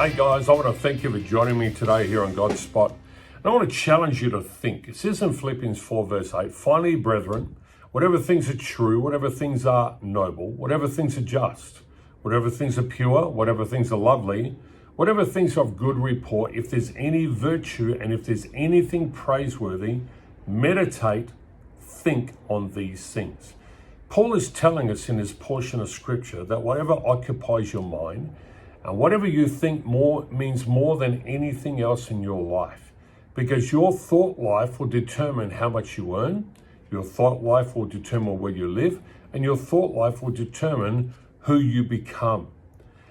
Hey guys, I want to thank you for joining me today here on Godspot. And I want to challenge you to think. It says in Philippians 4 verse 8, finally, brethren, whatever things are true, whatever things are noble, whatever things are just, whatever things are pure, whatever things are lovely, whatever things are of good report, if there's any virtue and if there's anything praiseworthy, meditate, think on these things. Paul is telling us in this portion of scripture that whatever occupies your mind and whatever you think more means more than anything else in your life, because your thought life will determine how much you earn, your thought life will determine where you live, and your thought life will determine who you become.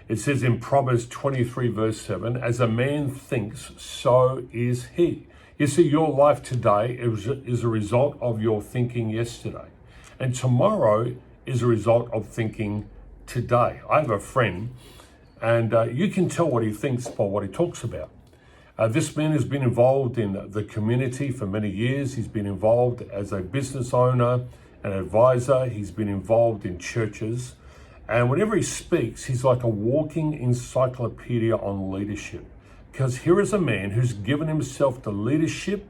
It says in Proverbs 23 verse 7, as a man thinks, so is he. You see, your life today is a result of your thinking yesterday. And tomorrow is a result of thinking today. I have a friend, and you can tell what he thinks by what he talks about. This man has been involved in the community for many years. He's been involved as a business owner, an advisor. He's been involved in churches. And whenever he speaks, he's like a walking encyclopedia on leadership. Because here is a man who's given himself to leadership,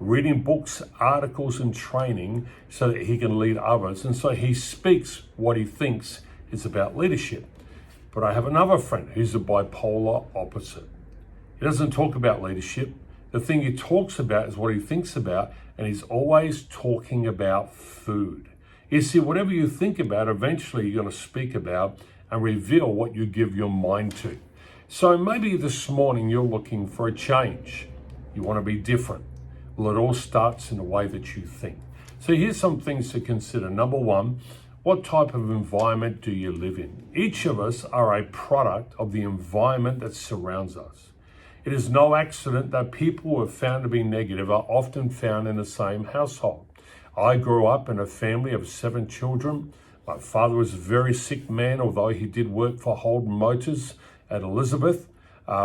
reading books, articles, and training so that he can lead others. And so he speaks what he thinks is about leadership. But I have another friend who's a bipolar opposite. He doesn't talk about leadership. The thing he talks about is what he thinks about, and he's always talking about food. You see, whatever you think about, eventually you're going to speak about and reveal what you give your mind to. So maybe this morning you're looking for a change. You want to be different. Well, it all starts in the way that you think. So here's some things to consider. Number one, what type of environment do you live in? Each of us are a product of the environment that surrounds us. It is no accident that people who are found to be negative are often found in the same household. I grew up in a family of 7 children. My father was a very sick man, although he did work for Holden Motors at Elizabeth.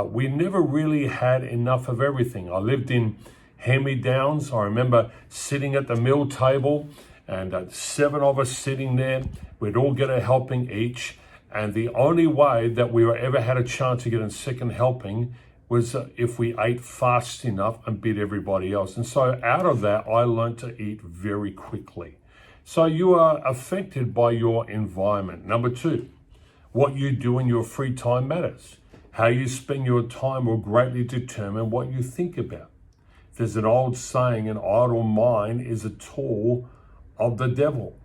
We never really had enough of everything. I lived in hand-me-downs. I remember sitting at the meal table and 7 of us sitting there. We'd all get a helping each. And the only way that we ever had a chance to get a second helping was if we ate fast enough and beat everybody else. And so out of that, I learned to eat very quickly. So you are affected by your environment. Number 2, what you do in your free time matters. How you spend your time will greatly determine what you think about. There's an old saying, an idle mind is a tool of the devil.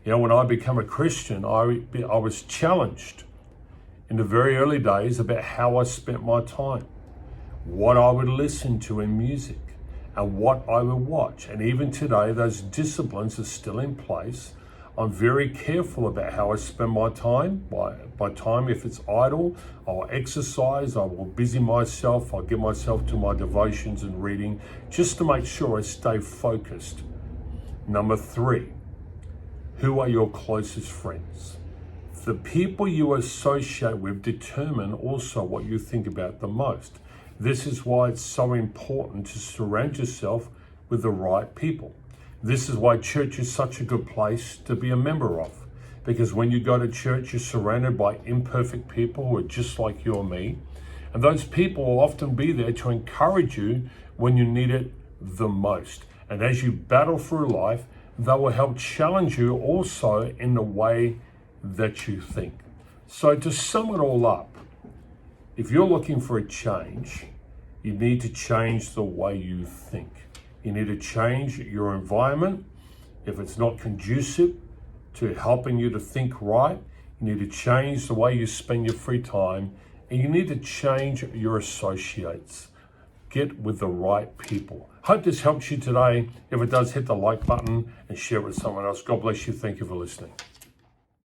You know, when I became a Christian, I was challenged in the very early days about how I spent my time, what I would listen to in music, and what I would watch. And even today, those disciplines are still in place. I'm very careful about how I spend my time. By time, if it's idle, I will exercise, I will busy myself, I'll give myself to my devotions and reading, just to make sure I stay focused. Number 3, who are your closest friends? The people you associate with determine also what you think about the most. This is why it's so important to surround yourself with the right people. This is why church is such a good place to be a member of. Because when you go to church, you're surrounded by imperfect people who are just like you or me. And those people will often be there to encourage you when you need it the most. And as you battle through life, they will help challenge you also in the way that you think. So to sum it all up, if you're looking for a change, you need to change the way you think. You need to change your environment. If it's not conducive to helping you to think right, you need to change the way you spend your free time, and you need to change your associates. Get with the right people. Hope this helps you today. If it does, hit the like button and share it with someone else. God bless you. Thank you for listening.